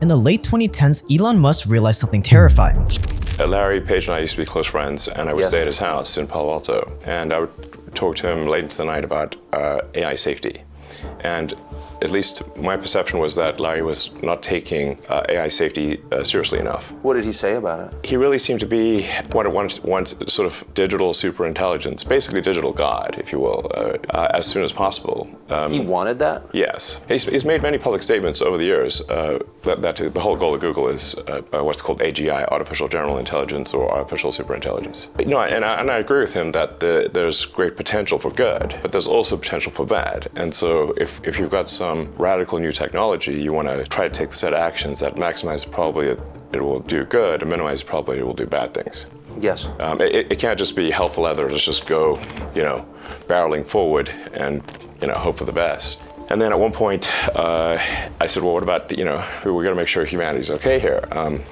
In the late 2010s, Elon Musk realized something terrifying. Larry Page and I used to be close friends, and I would stay at his house in Palo Alto, and I would talk to him late into the night about AI safety. And at least my perception was that Larry was not taking AI safety seriously enough. What did he say about it? He really seemed to be one sort of digital superintelligence, basically digital God, if you will, as soon as possible. He wanted that? Yes. He's made many public statements over the years that the whole goal of Google is what's called AGI, Artificial General Intelligence, or Artificial Superintelligence. No, and I agree with him that there's great potential for good, but there's also potential for bad. And so if you've got some radical new technology, you want to try to take the set of actions that maximize the probability it will do good and minimize the probability it will do bad things. Yes. It can't just be hell for leather, just go, barreling forward and, hope for the best. And then at one point, I said, well, what about, we're going to make sure humanity's okay here. And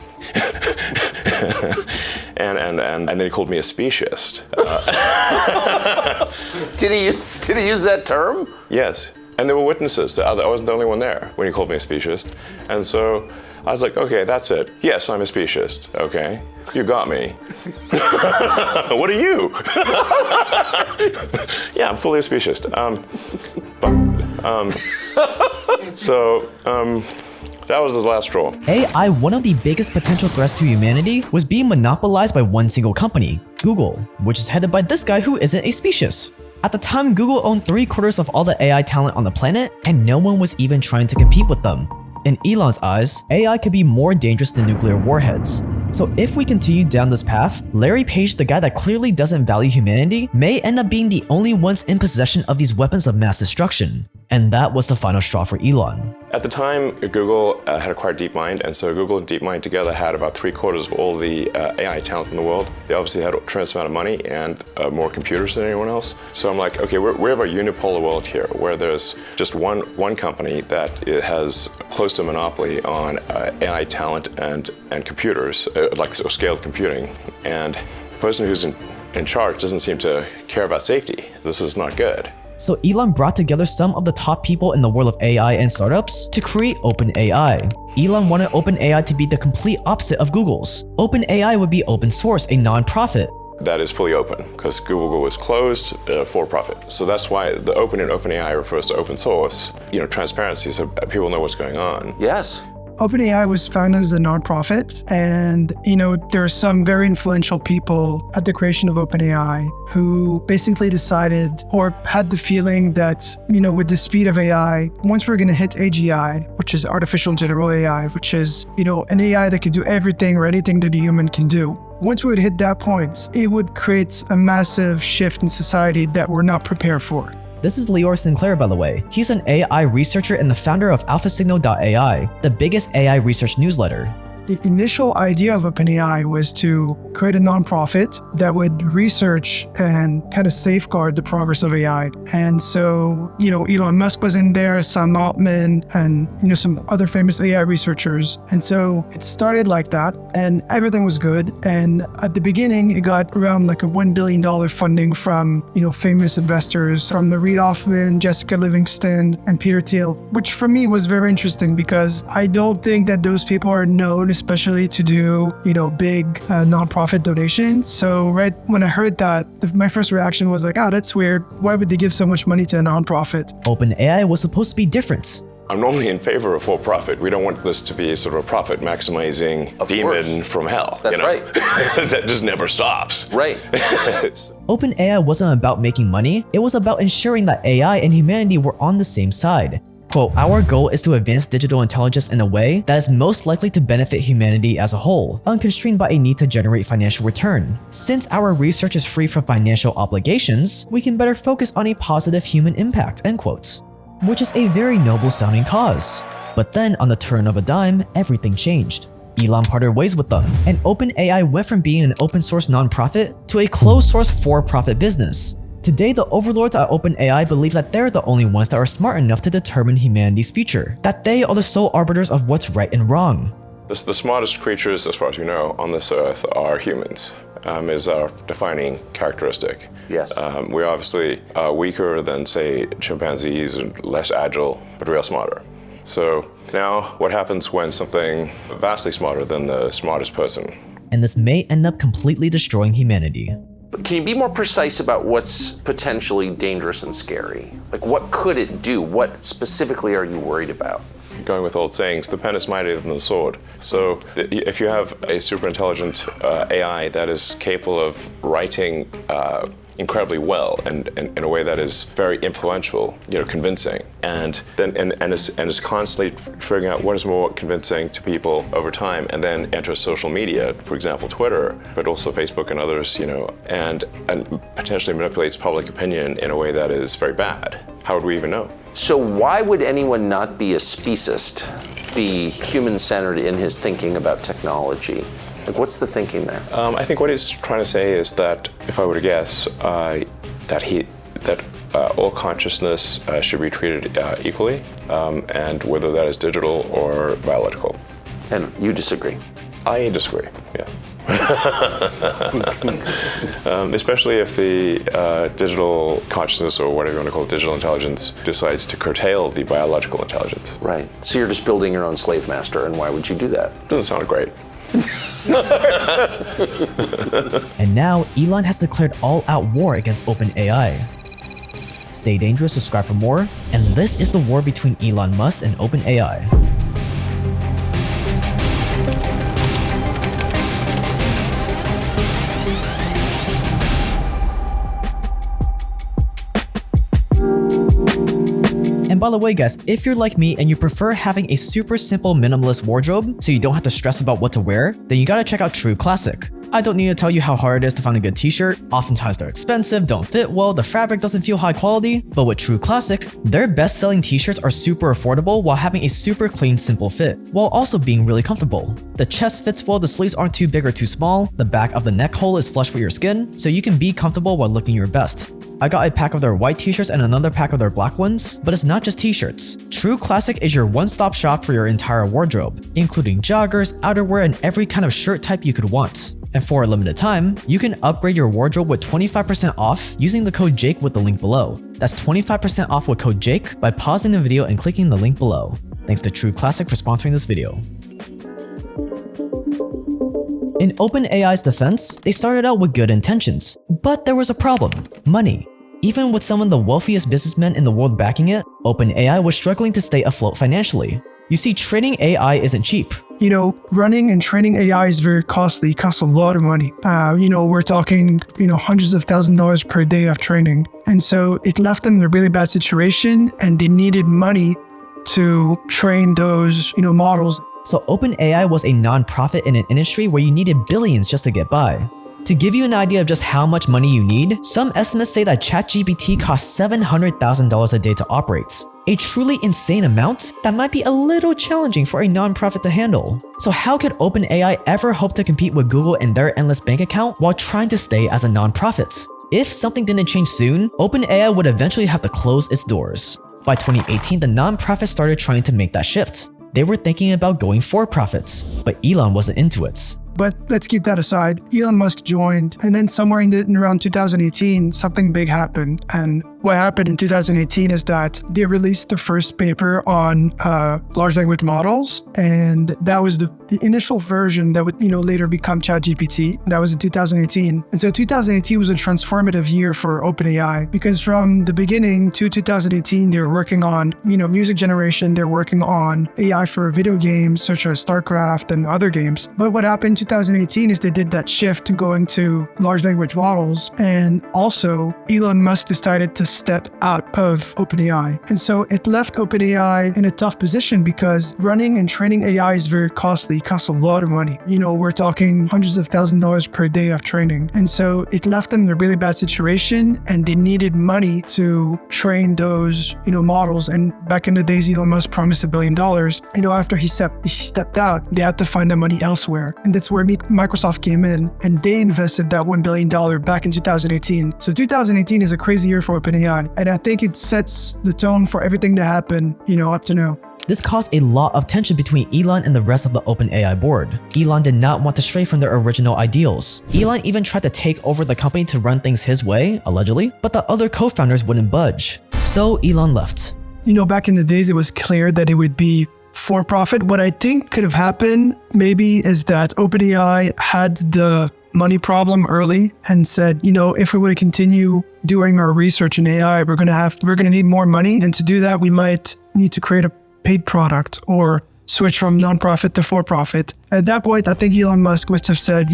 then he called me a speciesist. Did he use that term? Yes. And there were witnesses. I wasn't the only one there when he called me a speciesist. And so I was like, okay, that's it. Yes, I'm a speciesist. Okay, you got me. What are you? Yeah, I'm fully a speciesist. That was the last straw. AI, one of the biggest potential threats to humanity, was being monopolized by one single company, Google, which is headed by this guy who isn't a speciesist. At the time, Google owned 3/4 of all the AI talent on the planet, and no one was even trying to compete with them. In Elon's eyes, AI could be more dangerous than nuclear warheads. So if we continue down this path, Larry Page, the guy that clearly doesn't value humanity, may end up being the only ones in possession of these weapons of mass destruction. And that was the final straw for Elon. At the time, Google had acquired DeepMind, and so Google and DeepMind together had about 3/4 of all the AI talent in the world. They obviously had a tremendous amount of money and more computers than anyone else. So I'm like, okay, we have a unipolar world here, where there's just one company that has close to a monopoly on AI talent and computers, like scaled computing. And the person who's in charge doesn't seem to care about safety. This is not good. So Elon brought together some of the top people in the world of AI and startups to create OpenAI. Elon wanted OpenAI to be the complete opposite of Google's. OpenAI would be open source, a non-profit. That is fully open, because Google was closed for profit. So that's why the open in OpenAI refers to open source, transparency, so people know what's going on. Yes. OpenAI was founded as a nonprofit, and there are some very influential people at the creation of OpenAI who basically decided or had the feeling that with the speed of AI, once we're going to hit AGI, which is artificial general AI, which is an AI that can do everything or anything that a human can do. Once we would hit that point, it would create a massive shift in society that we're not prepared for. This is Lior Sinclair, by the way. He's an AI researcher and the founder of AlphaSignal.ai, the biggest AI research newsletter. The initial idea of OpenAI was to create a nonprofit that would research and kind of safeguard the progress of AI. And so, Elon Musk was in there, Sam Altman, and some other famous AI researchers. And so it started like that, and everything was good. And at the beginning, it got around like a $1 billion funding from famous investors, from the Reid Hoffman, Jessica Livingston, and Peter Thiel, which for me was very interesting because I don't think that those people are known, especially to do, big nonprofit donations. So right when I heard that, my first reaction was like, oh, that's weird. Why would they give so much money to a nonprofit? OpenAI was supposed to be different. I'm normally in favor of for profit. We don't want this to be sort of a profit maximizing demon from hell. That's right. That just never stops. Right. OpenAI wasn't about making money. It was about ensuring that AI and humanity were on the same side. Quote, our goal is to advance digital intelligence in a way that is most likely to benefit humanity as a whole, unconstrained by a need to generate financial return. Since our research is free from financial obligations, we can better focus on a positive human impact, end quote. Which is a very noble sounding cause. But then on the turn of a dime, everything changed. Elon parted ways with them, and OpenAI went from being an open source nonprofit to a closed source for-profit business. Today, the overlords at OpenAI believe that they're the only ones that are smart enough to determine humanity's future, that they are the sole arbiters of what's right and wrong. The smartest creatures, as far as we know, on this earth are humans, is our defining characteristic. Yes. We're obviously weaker than, say, chimpanzees and less agile, but we are smarter. So now what happens when something vastly smarter than the smartest person? And this may end up completely destroying humanity. Can you be more precise about what's potentially dangerous and scary? Like, what could it do? What specifically are you worried about? Going with old sayings, the pen is mightier than the sword. So if you have a super intelligent AI that is capable of writing incredibly well and in a way that is very influential, convincing, and is constantly figuring out what is more convincing to people over time, and then enters social media, for example, Twitter, but also Facebook and others, and potentially manipulates public opinion in a way that is very bad. How would we even know? So why would anyone not be a speciesist, be human-centered in his thinking about technology? Like, what's the thinking there? I think what he's trying to say is that, if I were to guess, that all consciousness should be treated equally, and whether that is digital or biological. And you disagree? I disagree, yeah. Especially if the digital consciousness, or whatever you want to call it, digital intelligence, decides to curtail the biological intelligence. Right. So you're just building your own slave master, and why would you do that? Doesn't sound great. And now, Elon has declared all-out war against OpenAI. Stay dangerous, subscribe for more, and this is the war between Elon Musk and OpenAI. And by the way guys, if you're like me and you prefer having a super simple minimalist wardrobe so you don't have to stress about what to wear, then you gotta check out True Classic. I don't need to tell you how hard it is to find a good t-shirt. Oftentimes they're expensive, don't fit well, the fabric doesn't feel high quality, but with True Classic, their best-selling t-shirts are super affordable while having a super clean, simple fit, while also being really comfortable. The chest fits well, the sleeves aren't too big or too small, the back of the neck hole is flush with your skin, so you can be comfortable while looking your best. I got a pack of their white t-shirts and another pack of their black ones, but it's not just t-shirts. True Classic is your one-stop shop for your entire wardrobe, including joggers, outerwear, and every kind of shirt type you could want. And for a limited time, you can upgrade your wardrobe with 25% off using the code JAKE with the link below. That's 25% off with code JAKE by pausing the video and clicking the link below. Thanks to True Classic for sponsoring this video. In OpenAI's defense, they started out with good intentions, but there was a problem: money. Even with some of the wealthiest businessmen in the world backing it, OpenAI was struggling to stay afloat financially. You see, training AI isn't cheap. Running and training AI is very costly. It costs a lot of money. We're talking, hundreds of thousands of dollars per day of training. And so it left them in a really bad situation, and they needed money to train those, models. So OpenAI was a non-profit in an industry where you needed billions just to get by. To give you an idea of just how much money you need, some estimates say that ChatGPT costs $700,000 a day to operate. A truly insane amount that might be a little challenging for a non-profit to handle. So how could OpenAI ever hope to compete with Google and their endless bank account while trying to stay as a non-profit? If something didn't change soon, OpenAI would eventually have to close its doors. By 2018, the non-profit started trying to make that shift. They were thinking about going for profits, but Elon wasn't into it. But let's keep that aside. Elon Musk joined, and then somewhere in around 2018, something big happened. And what happened in 2018 is that they released the first paper on large language models, and that was the initial version that would later become ChatGPT. That was in 2018. And so 2018 was a transformative year for OpenAI, because from the beginning to 2018, they were working on music generation, they're working on AI for video games such as StarCraft and other games. But what happened in 2018 is they did that shift to going to large language models, and also Elon Musk decided to step out of OpenAI. And so it left OpenAI in a tough position, because running and training AI is very costly. It costs a lot of money. We're talking hundreds of thousands of dollars per day of training. And so it left them in a really bad situation, and they needed money to train those, models. And back in the days, Elon Musk promised $1 billion. After he stepped out, they had to find the money elsewhere. And that's where Microsoft came in, and they invested that $1 billion back in 2018. So 2018 is a crazy year for OpenAI, and I think it sets the tone for everything that happened, up to now. This caused a lot of tension between Elon and the rest of the OpenAI board. Elon did not want to stray from their original ideals. Elon even tried to take over the company to run things his way, allegedly, but the other co-founders wouldn't budge. So Elon left. back in the days, it was clear that it would be for profit. What I think could have happened maybe is that OpenAI had the money problem early and said, if we were to continue doing our research in AI, we're going to need more money. And to do that, we might need to create a paid product or switch from nonprofit to for-profit. At that point, I think Elon Musk must have said,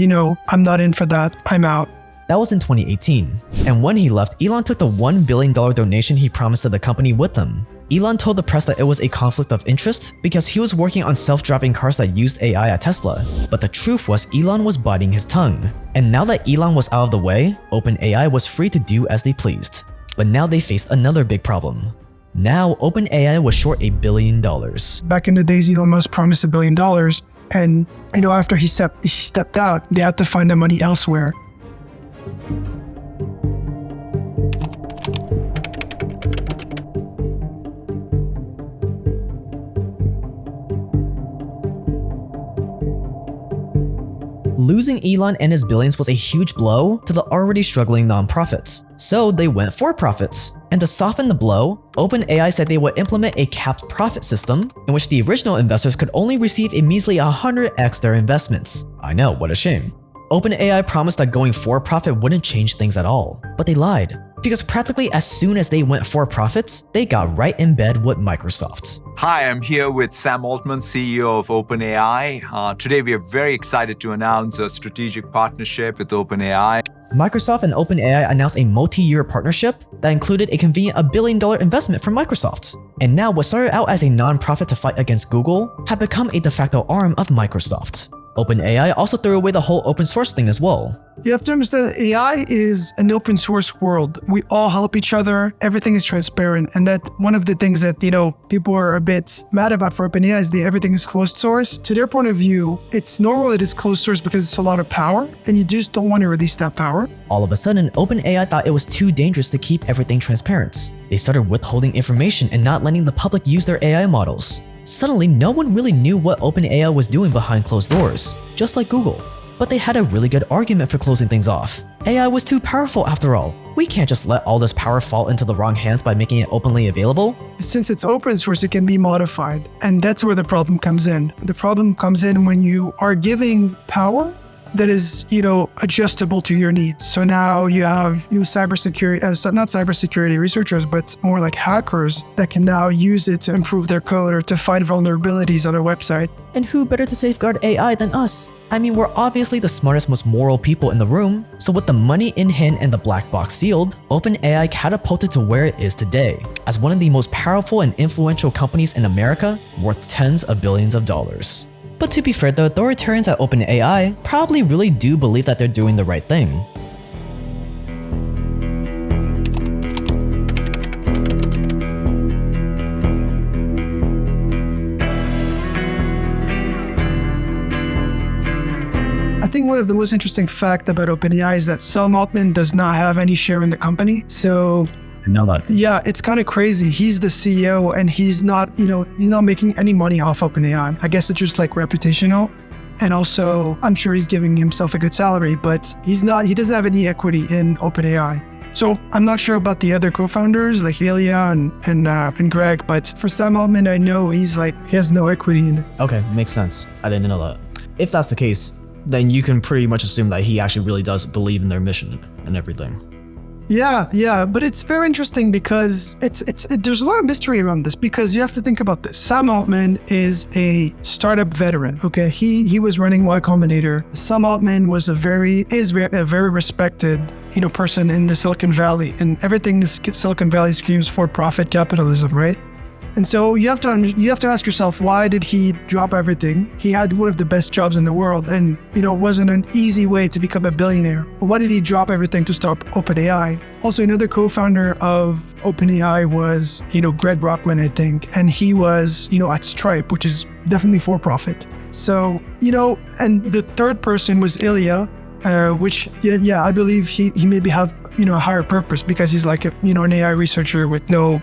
I'm not in for that. I'm out. That was in 2018. And when he left, Elon took the $1 billion donation he promised to the company with him. Elon told the press that it was a conflict of interest because he was working on self-driving cars that used AI at Tesla. But the truth was Elon was biting his tongue. And now that Elon was out of the way, OpenAI was free to do as they pleased. But now they faced another big problem. Now, OpenAI was short $1 billion. Back in the days, Elon Musk promised $1 billion. And, after he stepped out, they had to find the money elsewhere. Losing Elon and his billions was a huge blow to the already struggling nonprofits, so they went for profits. And to soften the blow, OpenAI said they would implement a capped profit system in which the original investors could only receive a measly 100x their investments. I know, what a shame. OpenAI promised that going for profit wouldn't change things at all, but they lied. Because practically as soon as they went for profits, they got right in bed with Microsoft. Hi, I'm here with Sam Altman, CEO of OpenAI. Today, we are very excited to announce a strategic partnership with OpenAI. Microsoft and OpenAI announced a multi-year partnership that included a convenient $1 billion investment from Microsoft. And now what started out as a non-profit to fight against Google had become a de facto arm of Microsoft. OpenAI also threw away the whole open source thing as well. You have to understand that AI is an open source world. We all help each other. Everything is transparent. And that one of the things that, people are a bit mad about for OpenAI is that everything is closed source. To their point of view, it's normal it is closed source because it's a lot of power and you just don't want to release that power. All of a sudden, OpenAI thought it was too dangerous to keep everything transparent. They started withholding information and not letting the public use their AI models. Suddenly, no one really knew what OpenAI was doing behind closed doors, just like Google. But they had a really good argument for closing things off. AI was too powerful after all. We can't just let all this power fall into the wrong hands by making it openly available. Since it's open source, it can be modified. And that's where the problem comes in. The problem comes in when you are giving power that is, adjustable to your needs. So now you have cybersecurity, not cybersecurity researchers, but more like hackers that can now use it to improve their code or to find vulnerabilities on their website. And who better to safeguard AI than us? I mean, we're obviously the smartest, most moral people in the room. So with the money in hand and the black box sealed, OpenAI catapulted to where it is today, as one of the most powerful and influential companies in America, worth tens of billions of dollars. But to be fair, the authoritarians at OpenAI probably really do believe that they're doing the right thing. I think one of the most interesting facts about OpenAI is that Sam Altman does not have any share in the company. So know that. Yeah, it's kind of crazy. He's the CEO and he's not making any money off OpenAI. I guess it's just like reputational. And also, I'm sure he's giving himself a good salary, but he doesn't have any equity in OpenAI. So I'm not sure about the other co-founders like Ilya and Greg, but for Sam Altman, I know he has no equity in it. Okay, makes sense. I didn't know that. If that's the case, then you can pretty much assume that he actually really does believe in their mission and everything. Yeah, but it's very interesting because there's a lot of mystery around this because you have to think about this. Sam Altman is a startup veteran. Okay, he was running Y Combinator. Sam Altman was a very respected person in the Silicon Valley, and everything in Silicon Valley screams for profit capitalism, right? And so you have to ask yourself, why did he drop everything? He had one of the best jobs in the world, and it wasn't an easy way to become a billionaire. But why did he drop everything to start OpenAI? Also, another co-founder of OpenAI was Greg Brockman, I think, and he was at Stripe, which is definitely for profit. So and the third person was Ilya, which I believe he maybe have a higher purpose because he's like an AI researcher with no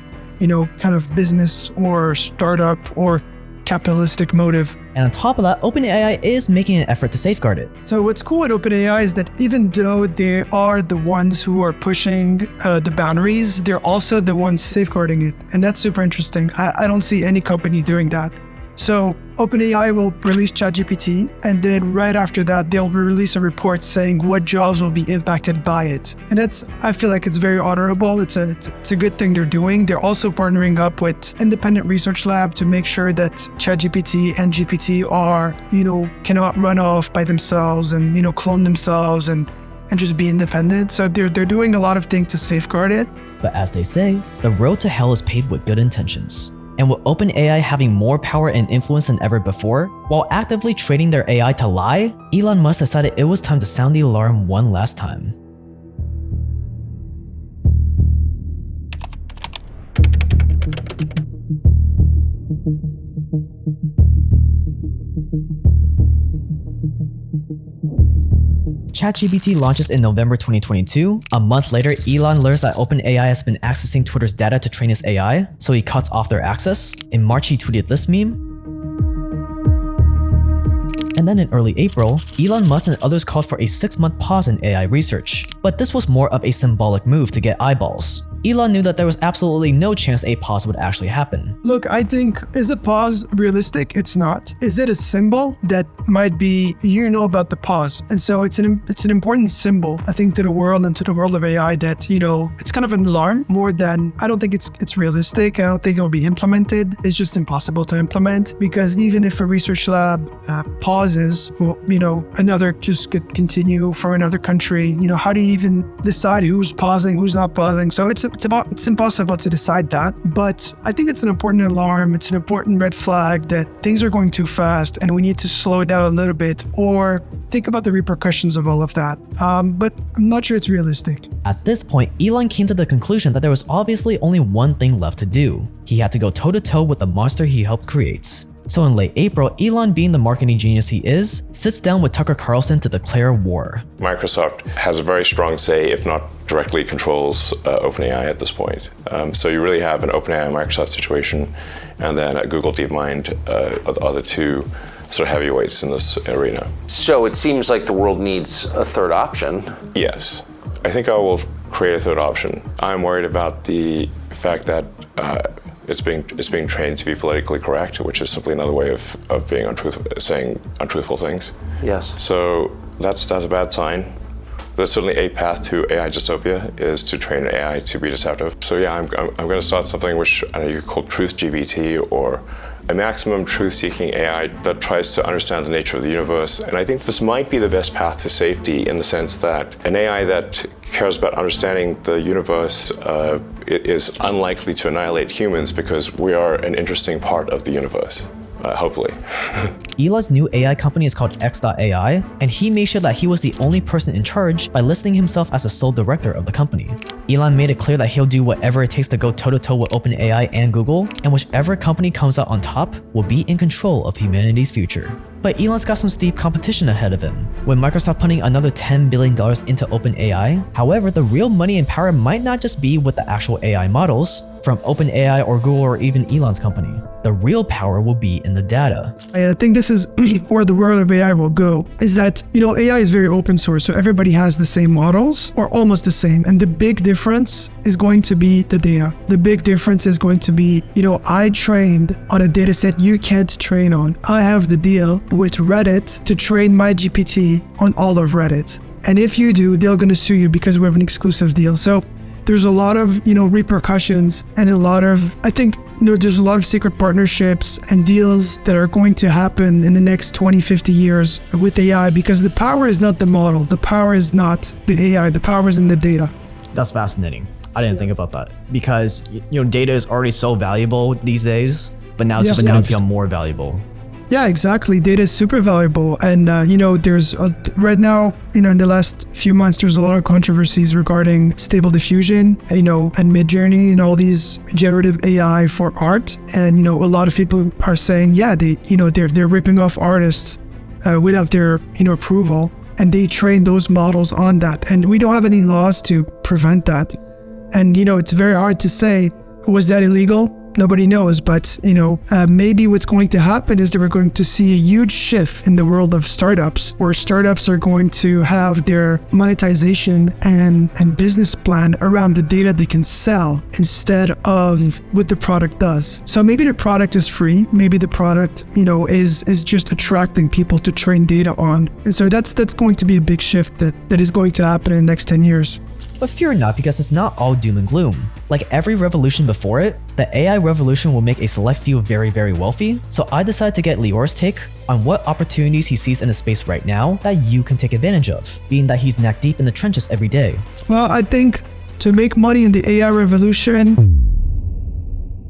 kind of business or startup or capitalistic motive. And on top of that, OpenAI is making an effort to safeguard it. So what's cool at OpenAI is that even though they are the ones who are pushing the boundaries, they're also the ones safeguarding it. And that's super interesting. I don't see any company doing that. So OpenAI will release ChatGPT, and then right after that, they'll release a report saying what jobs will be impacted by it. And I feel like it's very honorable. It's a good thing they're doing. They're also partnering up with independent research lab to make sure that ChatGPT and GPT are, cannot run off by themselves and, clone themselves and just be independent. So they're doing a lot of things to safeguard it. But as they say, the road to hell is paved with good intentions. And with OpenAI having more power and influence than ever before, while actively training their AI to lie, Elon Musk decided it was time to sound the alarm one last time. ChatGPT launches in November 2022. A month later, Elon learns that OpenAI has been accessing Twitter's data to train his AI, so he cuts off their access. In March, he tweeted this meme. And then in early April, Elon Musk and others called for a 6-month pause in AI research. But this was more of a symbolic move to get eyeballs. Elon knew that there was absolutely no chance a pause would actually happen. Look, I think, is a pause realistic? It's not. Is it a symbol that might be, about the pause? And so it's an important symbol, I think, to the world and to the world of AI that, it's kind of an alarm more than, I don't think it's realistic. I don't think it will be implemented. It's just impossible to implement because even if a research lab pauses, another just could continue for another country. How do you even decide who's pausing, who's not pausing? So it's impossible to decide that, but I think it's an important alarm. It's an important red flag that things are going too fast and we need to slow down a little bit or think about the repercussions of all of that. But I'm not sure it's realistic. At this point, Elon came to the conclusion that there was obviously only one thing left to do. He had to go toe-to-toe with the monster he helped create. So in late April, Elon, being the marketing genius he is, sits down with Tucker Carlson to declare war. Microsoft has a very strong say, if not directly controls OpenAI at this point. So you really have an OpenAI-Microsoft situation, and then Google DeepMind are the other two sort of heavyweights in this arena. So it seems like the world needs a third option. Yes. I think I will create a third option. I'm worried about the fact that it's being trained to be politically correct, which is simply another way of being saying untruthful things. Yes. So that's a bad sign. There's certainly a path to AI dystopia is to train AI to be deceptive. So yeah, I'm going to start something which you could call truth GPT, or a maximum truth-seeking AI that tries to understand the nature of the universe. And I think this might be the best path to safety in the sense that an AI that cares about understanding the universe is unlikely to annihilate humans because we are an interesting part of the universe. Hopefully. Elon's new AI company is called X.AI, and he made sure that he was the only person in charge by listing himself as the sole director of the company. Elon made it clear that he'll do whatever it takes to go toe-to-toe with OpenAI and Google, and whichever company comes out on top will be in control of humanity's future. But Elon's got some steep competition ahead of him, with Microsoft putting another $10 billion into OpenAI. However, the real money and power might not just be with the actual AI models from OpenAI or Google or even Elon's company. The real power will be in the data. I think this is where the world of AI will go, is that, AI is very open source, so everybody has the same models or almost the same. And the big difference is going to be the data. The big difference is going to be, I trained on a data set you can't train on. I have the deal with Reddit to train my GPT on all of Reddit. And if you do, they're going to sue you because we have an exclusive deal. So there's a lot of, repercussions and a lot of, I think, there's a lot of secret partnerships and deals that are going to happen in the next 20, 50 years with AI because the power is not the model. The power is not the AI. The power is in the data. That's fascinating. I didn't think about that because, data is already so valuable these days, but now it's just going to become more valuable. Yeah, exactly. Data is super valuable. And, there's right now, in the last few months, there's a lot of controversies regarding Stable Diffusion, and Midjourney and all these generative AI for art. And, a lot of people are saying, yeah, they're ripping off artists without their, approval. And they train those models on that. And we don't have any laws to prevent that. And, it's very hard to say, was that illegal? Nobody knows, but maybe what's going to happen is that we're going to see a huge shift in the world of startups, where startups are going to have their monetization and business plan around the data they can sell instead of what the product does. So maybe the product is free, maybe the product, is just attracting people to train data on. And so that's going to be a big shift that is going to happen in the next 10 years. But fear not, because it's not all doom and gloom. Like every revolution before it, the AI revolution will make a select few very, very wealthy. So I decided to get Lior's take on what opportunities he sees in the space right now that you can take advantage of, being that he's neck deep in the trenches every day. Well, I think to make money in the AI revolution,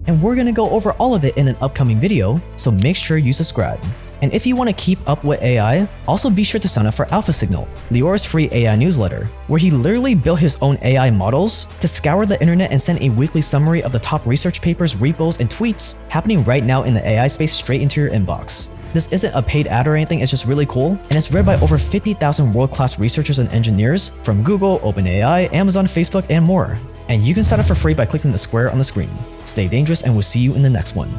and we're gonna go over all of it in an upcoming video, so make sure you subscribe. And if you want to keep up with AI, also be sure to sign up for Alpha Signal, Lior's free AI newsletter, where he literally built his own AI models to scour the internet and send a weekly summary of the top research papers, repos, and tweets happening right now in the AI space straight into your inbox. This isn't a paid ad or anything, it's just really cool, and it's read by over 50,000 world-class researchers and engineers from Google, OpenAI, Amazon, Facebook, and more. And you can sign up for free by clicking the square on the screen. Stay dangerous, and we'll see you in the next one.